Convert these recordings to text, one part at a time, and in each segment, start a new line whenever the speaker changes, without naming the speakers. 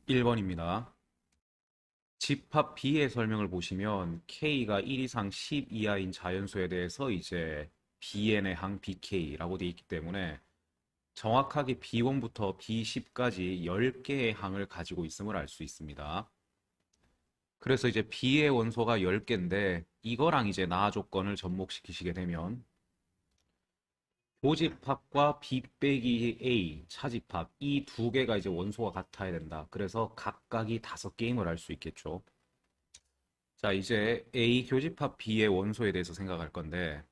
1번입니다. 집합 B의 설명을 보시면 K가 1 이상 10 이하인 자연수에 대해서 이제 Bn의 항 BK라고 되어 있기 때문에 정확하게 B1부터 B10까지 10개의 항을 가지고 있음을 알 수 있습니다. 그래서 이제 B의 원소가 10개인데 이거랑 이제 나 조건을 접목시키시게 되면 교집합과 B 빼기 A 차집합 이 두 개가 이제 원소가 같아야 된다. 그래서 각각이 5개임을 알 수 있겠죠. 자, 이제 A 교집합 B의 원소에 대해서 생각할 건데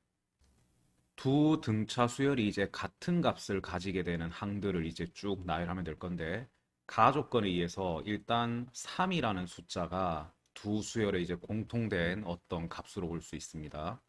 두 등차 수열이 이제 같은 값을 가지게 되는 항들을 이제 쭉 나열하면 될 건데 가조건에 의해서 일단 3이라는 숫자가 두 수열의 이제 공통된 어떤 값으로 볼 수 있습니다.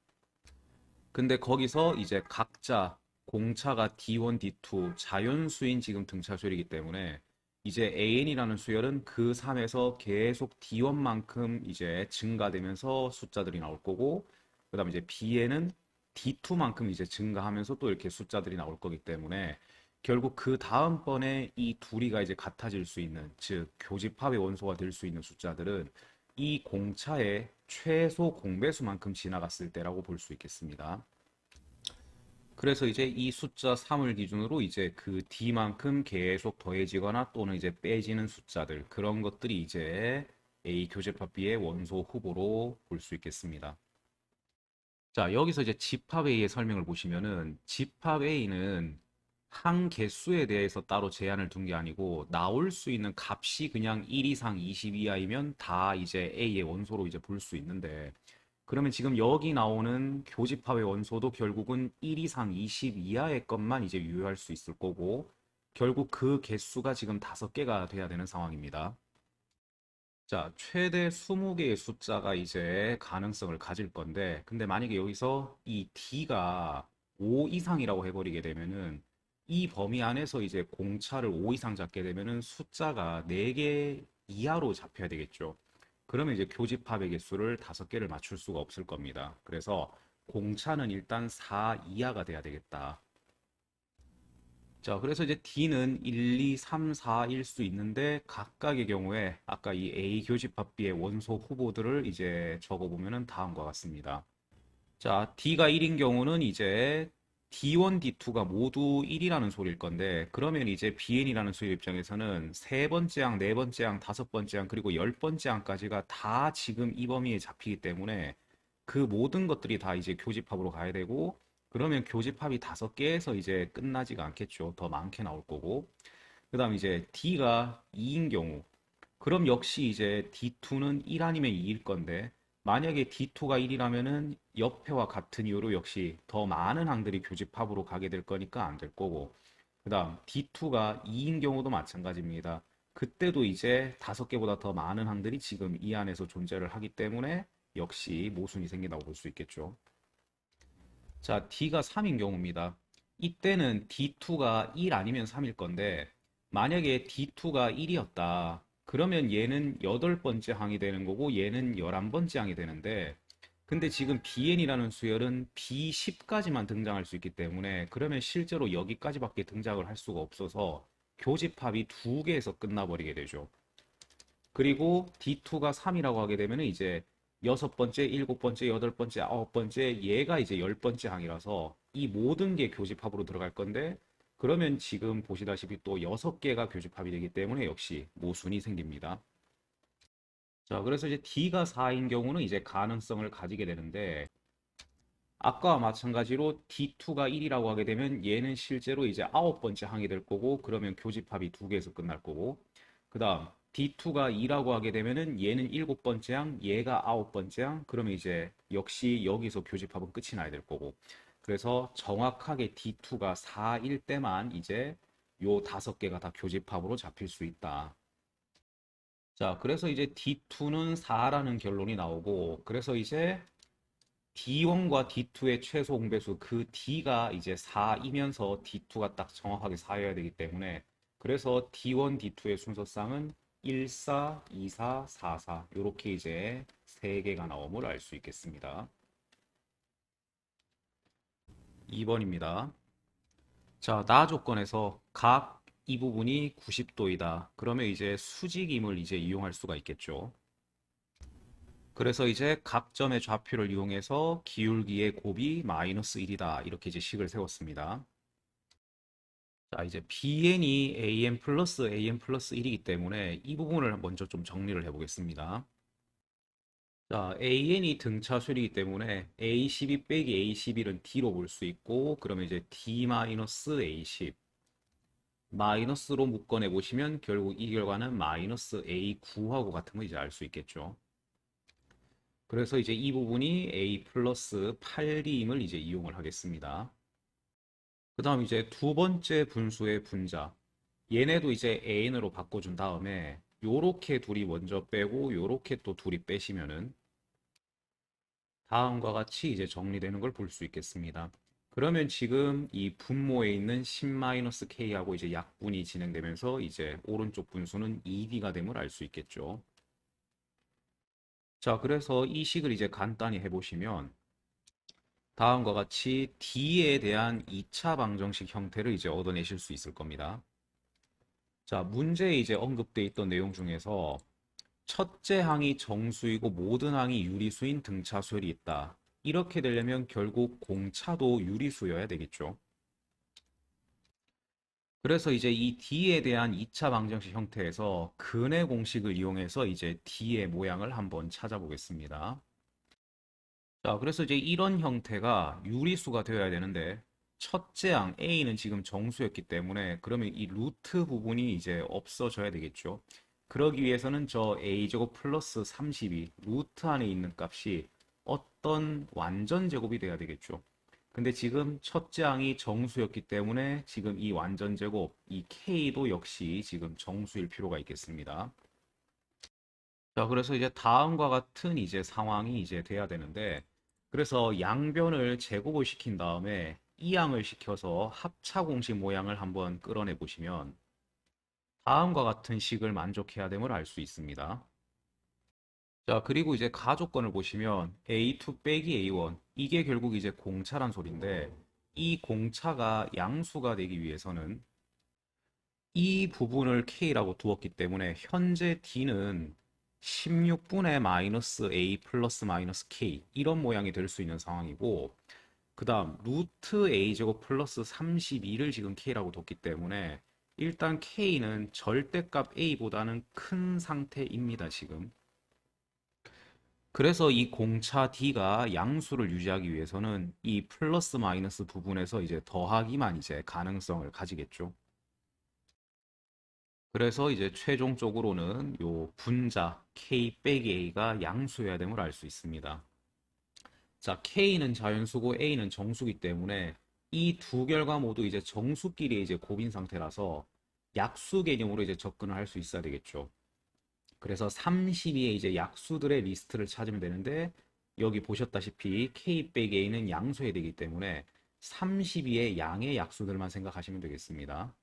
근데 거기서 이제 각자 공차가 D1, D2 자연수인 지금 등차 수열이기 때문에 이제 AN이라는 수열은 그 3에서 계속 D1만큼 이제 증가되면서 숫자들이 나올 거고 그다음에 이제 B에는 D2만큼 이제 증가하면서 또 이렇게 숫자들이 나올 거기 때문에 결국 그 다음번에 이 둘이가 이제 같아질 수 있는 즉 교집합의 원소가 될 수 있는 숫자들은 이 공차의 최소 공배수만큼 지나갔을 때라고 볼 수 있겠습니다. 그래서 이제 이 숫자 3을 기준으로 이제 그 D만큼 계속 더해지거나 또는 이제 빼지는 숫자들 그런 것들이 이제 A 교집합 B의 원소 후보로 볼 수 있겠습니다. 자, 여기서 이제 집합 A의 설명을 보시면은 집합 A는 항 개수에 대해서 따로 제한을 둔 게 아니고 나올 수 있는 값이 그냥 1 이상 20 이하이면 다 이제 A의 원소로 이제 볼 수 있는데 그러면 지금 여기 나오는 교집합의 원소도 결국은 1 이상 20 이하의 것만 이제 유효할 수 있을 거고 결국 그 개수가 지금 5개가 돼야 되는 상황입니다. 자, 최대 20개의 숫자가 이제 가능성을 가질 건데 근데 만약에 여기서 이 D가 5 이상이라고 해버리게 되면은 이 범위 안에서 이제 공차를 5 이상 잡게 되면은 숫자가 4개 이하로 잡혀야 되겠죠. 그러면 이제 교집합의 개수를 5개를 맞출 수가 없을 겁니다. 그래서 공차는 일단 4 이하가 돼야 되겠다. 자, 그래서 이제 D는 1, 2, 3, 4일 수 있는데 각각의 경우에 아까 이 A 교집합 B의 원소 후보들을 이제 적어보면 다음과 같습니다. 자, D가 1인 경우는 이제 D1, D2가 모두 1이라는 소리일 건데 그러면 이제 BN이라는 수의 입장에서는 세 번째 항, 네 번째 항, 다섯 번째 항, 그리고 열 번째 항까지가 다 지금 이 범위에 잡히기 때문에 그 모든 것들이 다 이제 교집합으로 가야 되고 그러면 교집합이 5개에서 이제 끝나지가 않겠죠. 더 많게 나올 거고. 그다음 이제 D가 2인 경우 그럼 역시 이제 D2는 1 아니면 2일 건데 만약에 D2가 1이라면은 옆에와 같은 이유로 역시 더 많은 항들이 교집합으로 가게 될 거니까 안 될 거고 그다음 D2가 2인 경우도 마찬가지입니다. 그때도 이제 5개보다 더 많은 항들이 지금 이 안에서 존재를 하기 때문에 역시 모순이 생긴다고 볼 수 있겠죠. 자, D가 3인 경우입니다. 이때는 D2가 1 아니면 3일 건데, 만약에 D2가 1이었다. 그러면 얘는 8번째 항이 되는 거고, 얘는 11번째 항이 되는데, 근데 지금 BN이라는 수열은 B10까지만 등장할 수 있기 때문에, 그러면 실제로 여기까지밖에 등장을 할 수가 없어서, 교집합이 2개에서 끝나버리게 되죠. 그리고 D2가 3이라고 하게 되면 이제 여섯 번째, 일곱 번째, 여덟 번째, 아홉 번째, 얘가 이제 열 번째 항이라서 이 모든 게 교집합으로 들어갈 건데 그러면 지금 보시다시피 또 6개가 교집합이 되기 때문에 역시 모순이 생깁니다. 자, 그래서 이제 D가 4인 경우는 이제 가능성을 가지게 되는데 아까와 마찬가지로 D2가 1이라고 하게 되면 얘는 실제로 이제 아홉 번째 항이 될 거고 그러면 교집합이 2개에서 끝날 거고 그다음 D2가 2라고 하게 되면은 얘는 일곱 번째 항, 얘가 아홉 번째 항, 그러면 이제 역시 여기서 교집합은 끝이 나야 될 거고 그래서 정확하게 D2가 4일 때만 이제 요 5개가 다 교집합으로 잡힐 수 있다. 자, 그래서 이제 D2는 4라는 결론이 나오고 그래서 이제 D1과 D2의 최소 공배수 그 D가 이제 4이면서 D2가 딱 정확하게 4여야 되기 때문에 그래서 D1, D2의 순서상은 1, 4, 2, 4, 4, 4 이렇게 이제 3개가 나옴을 알 수 있겠습니다. 2번입니다. 자, 나 조건에서 각 이 부분이 90도이다. 그러면 이제 수직임을 이제 이용할 수가 있겠죠. 그래서 이제 각 점의 좌표를 이용해서 기울기의 곱이 마이너스 1이다. 이렇게 이제 식을 세웠습니다. 자, 이제 bn이 an 플러스 1이기 때문에 이 부분을 먼저 좀 정리를 해보겠습니다. 자, an이 등차수이기 때문에 a12 빼기 a11은 d로 볼 수 있고, 그러면 이제 d-a10 마이너스로 묶어내 보시면 결국 이 결과는 마이너스 a9하고 같은 거 이제 알 수 있겠죠. 그래서 이제 이 부분이 a 플러스 8d임을 이제 이용을 하겠습니다. 그 다음 이제 두 번째 분수의 분자. 얘네도 이제 an으로 바꿔준 다음에 요렇게 둘이 먼저 빼고 요렇게 또 둘이 빼시면은 다음과 같이 이제 정리되는 걸 볼 수 있겠습니다. 그러면 지금 이 분모에 있는 10-k하고 이제 약분이 진행되면서 이제 오른쪽 분수는 2d가 됨을 알 수 있겠죠. 자, 그래서 이 식을 이제 간단히 해보시면 다음과 같이 d에 대한 2차 방정식 형태를 이제 얻어내실 수 있을 겁니다. 자, 문제에 이제 언급돼 있던 내용 중에서 첫째 항이 정수이고 모든 항이 유리수인 등차수열이 있다. 이렇게 되려면 결국 공차도 유리수여야 되겠죠. 그래서 이제 이 D에 대한 2차 방정식 형태에서 근의 공식을 이용해서 이제 D의 모양을 한번 찾아보겠습니다. 자, 그래서 이제 이런 형태가 유리수가 되어야 되는데 첫째 항 A는 지금 정수였기 때문에 그러면 이 루트 부분이 이제 없어져야 되겠죠. 그러기 위해서는 저 a제곱 플러스 32 루트 안에 있는 값이 어떤 완전 제곱이 돼야 되겠죠. 근데 지금 첫째 항이 정수였기 때문에 지금 이 완전 제곱, 이 k도 역시 지금 정수일 필요가 있겠습니다. 자, 그래서 이제 다음과 같은 이제 상황이 이제 돼야 되는데, 그래서 양변을 제곱을 시킨 다음에 이항을 시켜서 합차 공식 모양을 한번 끌어내 보시면 다음과 같은 식을 만족해야 됨을 알 수 있습니다. 자, 그리고 이제 가족권을 보시면 A2 빼기 A1 이게 결국 이제 공차란 소리인데 이 공차가 양수가 되기 위해서는 이 부분을 K라고 두었기 때문에 현재 D는 16분의 마이너스 A 플러스 마이너스 K 이런 모양이 될 수 있는 상황이고 그 다음 루트 A제곱 플러스 32를 지금 K라고 뒀기 때문에 일단 K는 절대값 A보다는 큰 상태입니다, 지금. 그래서 이 공차 D가 양수를 유지하기 위해서는 이 플러스 마이너스 부분에서 이제 더하기만 이제 가능성을 가지겠죠. 그래서 이제 최종적으로는 요 분자 K 빼기 A가 양수여야 됨을 알 수 있습니다. 자, K는 자연수고 A는 정수기 때문에 이 두 결과 모두 이제 정수끼리 이제 곱인 상태라서 약수 개념으로 이제 접근을 할 수 있어야 되겠죠. 그래서 32의 이제 약수들의 리스트를 찾으면 되는데 여기 보셨다시피 K 빼기 A는 양수해야 되기 때문에 32의 양의 약수들만 생각하시면 되겠습니다.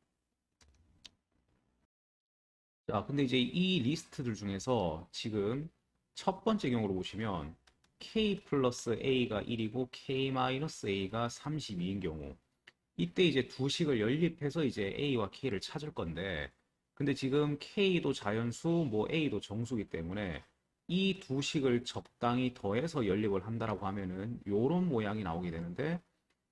자, 근데 이제 이 리스트들 중에서 지금 첫 번째 경우로 보시면 K 플러스 A가 1이고 K 마이너스 A가 32인 경우 이때 이제 두 식을 연립해서 이제 A와 K를 찾을 건데 근데 지금 K도 자연수, 뭐 A도 정수기 때문에 이 두 식을 적당히 더해서 연립을 한다라고 하면은 요런 모양이 나오게 되는데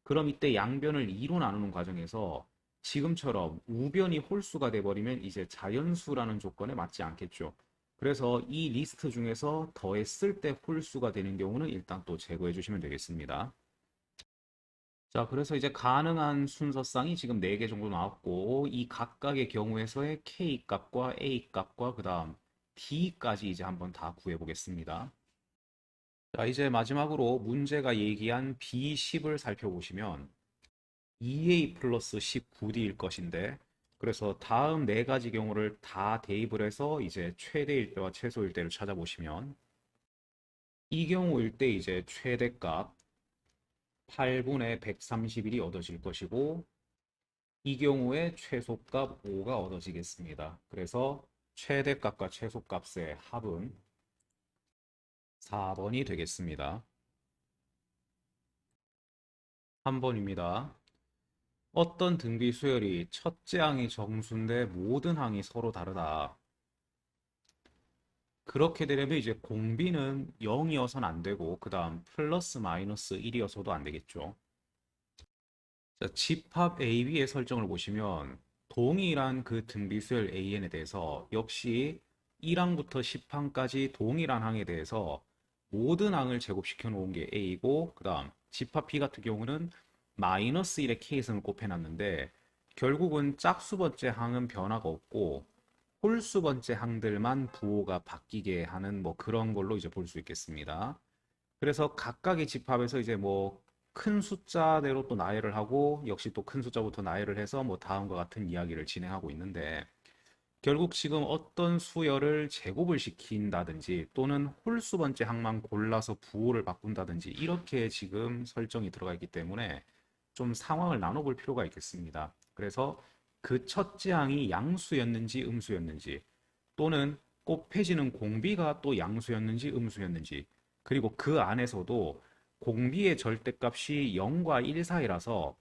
그럼 이때 양변을 2로 나누는 과정에서 지금처럼 우변이 홀수가 돼버리면 이제 자연수라는 조건에 맞지 않겠죠. 그래서 이 리스트 중에서 더했을 때 홀수가 되는 경우는 일단 또 제거해 주시면 되겠습니다. 자, 그래서 이제 가능한 순서쌍이 지금 4개 정도 나왔고, 이 각각의 경우에서의 K 값과 A 값과 그 다음 D까지 이제 한번 다 구해 보겠습니다. 자, 이제 마지막으로 문제가 얘기한 B10을 살펴보시면 2A 플러스 19D일 것인데, 그래서 다음 4가지 경우를 다 대입을 해서 이제 최대일 때와 최소일 때를 찾아보시면 이 경우일 때 이제 최대값 8분의 131이 얻어질 것이고 이 경우에 최소값 5가 얻어지겠습니다. 그래서 최대값과 최소값의 합은 4번이 되겠습니다. 3번입니다. 어떤 등비 수열이 첫째 항이 정수인데 모든 항이 서로 다르다. 그렇게 되려면 이제 공비는 0이어서는 안 되고 그 다음 플러스 마이너스 1이어서도 안 되겠죠. 자, 집합 AB의 설정을 보시면 동일한 그 등비수열 AN에 대해서 역시 1항부터 10항까지 동일한 항에 대해서 모든 항을 제곱시켜 놓은 게 A고 그 다음 집합 B 같은 경우는 마이너스 1의 K승을 곱해놨는데 결국은 짝수 번째 항은 변화가 없고 홀수 번째 항들만 부호가 바뀌게 하는 뭐 그런 걸로 이제 볼 수 있겠습니다. 그래서 각각의 집합에서 이제 뭐 큰 숫자대로 또 나열을 하고 역시 또 큰 숫자부터 나열을 해서 뭐 다음과 같은 이야기를 진행하고 있는데 결국 지금 어떤 수열을 제곱을 시킨다든지 또는 홀수 번째 항만 골라서 부호를 바꾼다든지 이렇게 지금 설정이 들어가 있기 때문에 좀 상황을 나눠볼 필요가 있겠습니다. 그래서 그 첫째 항이 양수였는지 음수였는지 또는 곱해지는 공비가 또 양수였는지 음수였는지 그리고 그 안에서도 공비의 절대값이 0과 1 사이라서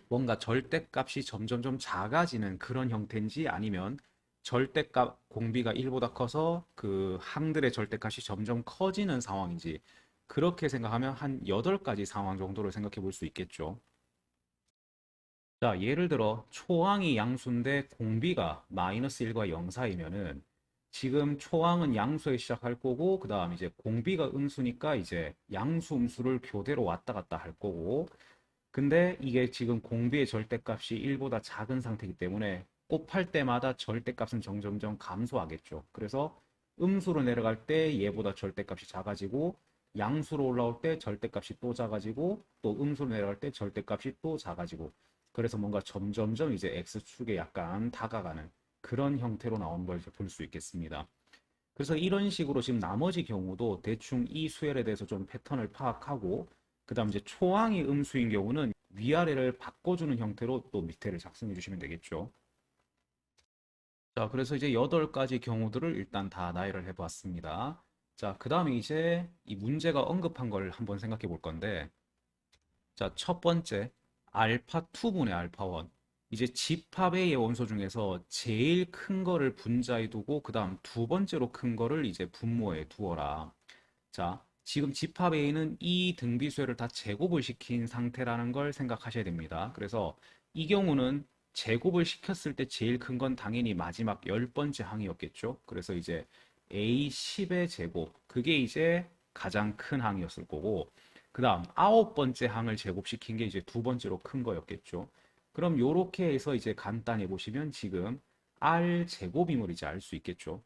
뭔가 절대값이 점점점 작아지는 그런 형태인지 아니면 절대값 공비가 1보다 커서 그 항들의 절대값이 점점 커지는 상황인지 그렇게 생각하면 한 8가지 상황 정도를 생각해 볼 수 있겠죠. 자, 예를 들어 초항이 양수인데 공비가 마이너스 1과 0 사이면은 지금 초항은 양수에 시작할 거고 그다음 이제 공비가 음수니까 이제 양수 음수를 교대로 왔다 갔다 할 거고 근데 이게 지금 공비의 절대값이 1보다 작은 상태이기 때문에 곱할 때마다 절대값은 점점점 감소하겠죠. 그래서 음수로 내려갈 때 얘보다 절대값이 작아지고 양수로 올라올 때 절대값이 또 작아지고 또 음수로 내려갈 때 절대값이 또 작아지고 그래서 뭔가 점점점 이제 X축에 약간 다가가는 그런 형태로 나오는 걸 볼 수 있겠습니다. 그래서 이런 식으로 지금 나머지 경우도 대충 이 수열에 대해서 좀 패턴을 파악하고 그다음 이제 초항이 음수인 경우는 위아래를 바꿔주는 형태로 또 밑에를 작성해 주시면 되겠죠. 자, 그래서 이제 8가지 경우들을 일단 다 나열을 해봤습니다. 자, 그 다음에 이제 이 문제가 언급한 걸 한번 생각해 볼 건데 자, 첫 번째, 알파 2분의 알파 1. 이제 집합의 원소 중에서 제일 큰 거를 분자에 두고 그 다음 두 번째로 큰 거를 이제 분모에 두어라. 자, 지금 집합 A는 이 등비수열을 다 제곱을 시킨 상태라는 걸 생각하셔야 됩니다. 그래서 이 경우는 제곱을 시켰을 때 제일 큰 건 당연히 마지막 10번째 항이었겠죠. 그래서 이제 A10의 제곱, 그게 이제 가장 큰 항이었을 거고, 그 다음 9번째 항을 제곱시킨 게 이제 두 번째로 큰 거였겠죠. 그럼 요렇게 해서 이제 간단히 보시면 지금 R 제곱임을 이제 알 수 있겠죠.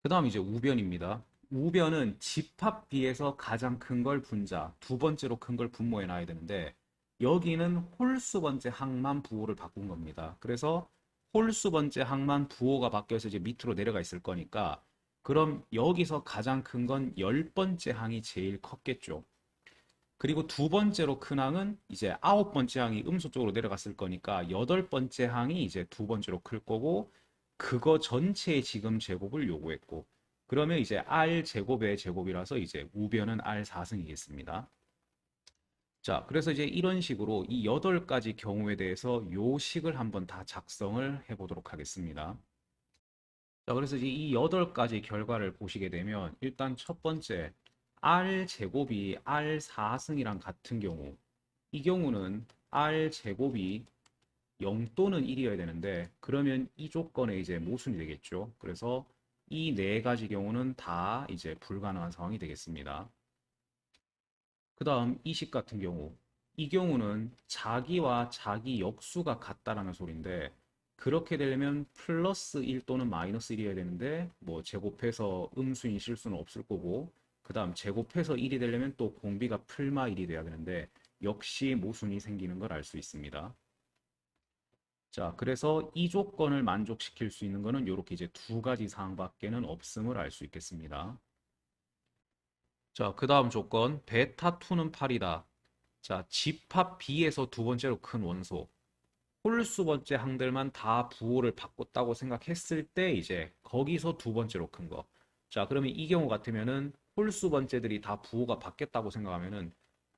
그 다음 이제 우변입니다. 우변은 집합 B에서 가장 큰 걸 분자, 두 번째로 큰 걸 분모해 놔야 되는데 여기는 홀수 번째 항만 부호를 바꾼 겁니다. 그래서 홀수 번째 항만 부호가 바뀌어서 이제 밑으로 내려가 있을 거니까 그럼 여기서 가장 큰 건 10번째 항이 제일 컸겠죠. 그리고 두 번째로 큰 항은 이제 9번째 항이 음수 쪽으로 내려갔을 거니까 8번째 항이 이제 두 번째로 클 거고 그거 전체의 지금 제곱을 요구했고 그러면 이제 R 제곱의 제곱이라서 이제 우변은 R 4승이겠습니다. 자, 그래서 이제 이런 식으로 이 8가지 경우에 대해서 요식을 한번 다 작성을 해보도록 하겠습니다. 자, 그래서 이제 이 8가지 결과를 보시게 되면 일단 첫 번째 R 제곱이 R 4승이랑 같은 경우 이 경우는 R 제곱이 0 또는 1이어야 되는데 그러면 이 조건에 이제 모순이 되겠죠. 그래서 이 네 가지 경우는 다 이제 불가능한 상황이 되겠습니다. 그 다음 이식 같은 경우 이 경우는 자기와 자기 역수가 같다라는 소리인데 그렇게 되려면 플러스 1 또는 마이너스 1이어야 되는데 뭐 제곱해서 음수인 실수는 없을 거고 그 다음 제곱해서 1이 되려면 또 공비가 풀마 1이 돼야 되는데 역시 모순이 생기는 걸 알 수 있습니다. 자, 그래서 이 조건을 만족시킬 수 있는 거는 이렇게 이제 두 가지 사항밖에는 없음을 알 수 있겠습니다. 자, 그 다음 조건 베타2는 8이다. 자, 집합 B에서 두 번째로 큰 원소 홀수 번째 항들만 다 부호를 바꿨다고 생각했을 때 이제 거기서 두 번째로 큰 거. 자, 그러면 이 경우 같으면은 홀수 번째들이 다 부호가 바뀌었다고 생각하면은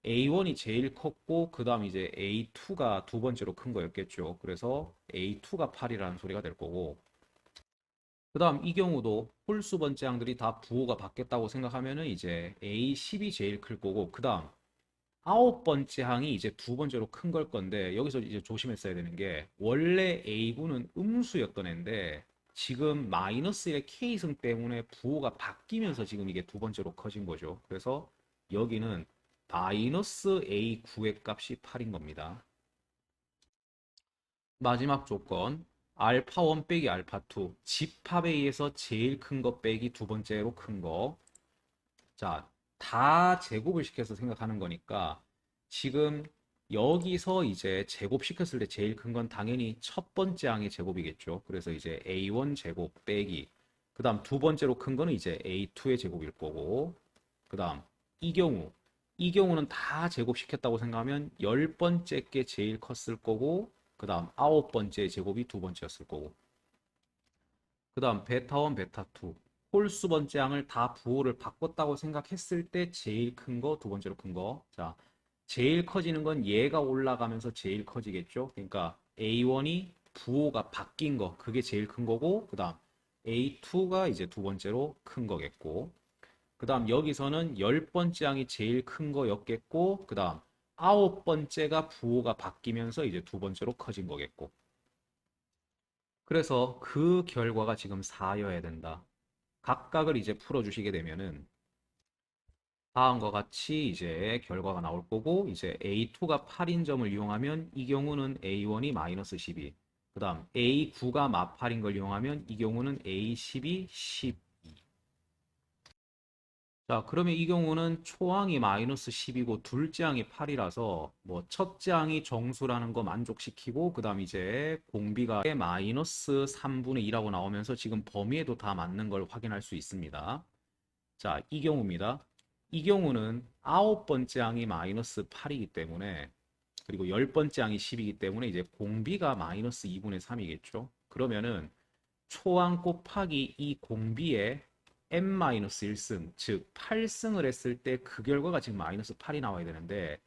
A1이 제일 컸고 그 다음 이제 A2가 두 번째로 큰 거였겠죠. 그래서 A2가 8이라는 소리가 될 거고 그 다음 이 경우도 홀수 번째 항들이 다 부호가 바뀌었다고 생각하면은 이제 A10이 제일 클 거고 그 다음 아홉 번째 항이 이제 두 번째로 큰 걸 건데 여기서 이제 조심했어야 되는 게 원래 A군은 음수였던 애인데 지금 마이너스의 K승 때문에 부호가 바뀌면서 지금 이게 두 번째로 커진 거죠. 그래서 여기는 마이너스 A9의 값이 8인 겁니다. 마지막 조건 알파 1 빼기 알파 2 집합에 의해서 제일 큰 거 빼기 두 번째로 큰 거. 자, 다 제곱을 시켜서 생각하는 거니까 지금 여기서 이제 제곱시켰을 때 제일 큰 건 당연히 첫 번째 항의 제곱이겠죠. 그래서 이제 A1 제곱 빼기 그 다음 두 번째로 큰 거는 이제 A2의 제곱일 거고 그 다음 이 경우 이 경우는 다 제곱시켰다고 생각하면 열 번째 게 제일 컸을 거고 그 다음 아홉 번째 제곱이 두 번째였을 거고 그 다음 베타 1, 베타 2 홀수 번째 항을 다 부호를 바꿨다고 생각했을 때 제일 큰 거, 두 번째로 큰 거. 자, 제일 커지는 건 얘가 올라가면서 제일 커지겠죠. 그러니까 A1이 부호가 바뀐 거, 그게 제일 큰 거고, 그 다음 A2가 이제 두 번째로 큰 거겠고, 그 다음 여기서는 열 번째 항이 제일 큰 거였겠고, 그 다음 아홉 번째가 부호가 바뀌면서 이제 두 번째로 커진 거겠고. 그래서 그 결과가 지금 4여야 된다. 각각을 이제 풀어주시게 되면은 다음과 같이 이제 결과가 나올 거고 이제 A2가 8인 점을 이용하면 이 경우는 A1이 마이너스 12. 그 다음 A9가 마팔인 걸 이용하면 이 경우는 A10이 12. 자, 그러면 이 경우는 초항이 마이너스 10이고 둘째 항이 8이라서 뭐 첫째 항이 정수라는 거 만족시키고 그 다음 이제 공비가 마이너스 3분의 2라고 나오면서 지금 범위에도 다 맞는 걸 확인할 수 있습니다. 자, 이 경우입니다. 이 경우는 아홉 번째 항이 마이너스 8이기 때문에 그리고 열 번째 항이 10이기 때문에 이제 공비가 마이너스 2분의 3이겠죠. 그러면은 초항 곱하기 이 공비의 n-1승, 즉 8승을 했을 때 그 결과가 지금 마이너스 8이 나와야 되는데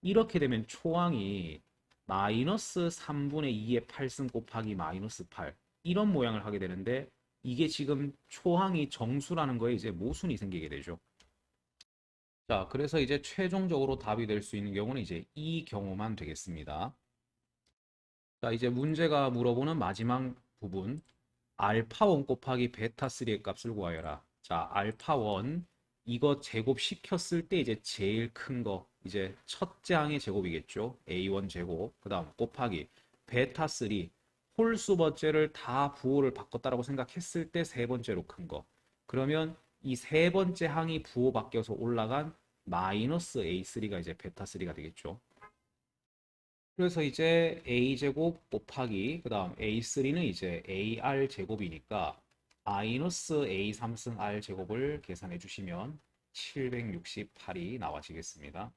이렇게 되면 초항이 마이너스 3분의 2의 8승 곱하기 마이너스 8 이런 모양을 하게 되는데 이게 지금 초항이 정수라는 거에 이제 모순이 생기게 되죠. 자, 그래서 이제 최종적으로 답이 될 수 있는 경우는 이제 이 경우만 되겠습니다. 자, 이제 문제가 물어보는 마지막 부분. 알파 1 곱하기 베타 3의 값을 구하여라. 자, 알파 1 이거 제곱시켰을 때 이제 제일 큰 거 이제 첫째 항의 제곱이겠죠. A1 제곱. 그다음 곱하기 베타 3 홀수 번째를 다 부호를 바꿨다라고 생각했을 때 세 번째로 큰 거. 그러면 이 세 번째 항이 부호 바뀌어서 올라간 마이너스 A3가 이제 베타 3가 되겠죠. 그래서 이제 a제곱 곱하기 그 다음 a3는 이제 ar 제곱이니까 마이너스 a 3승 r 제곱을 계산해 주시면 768이 나와지겠습니다.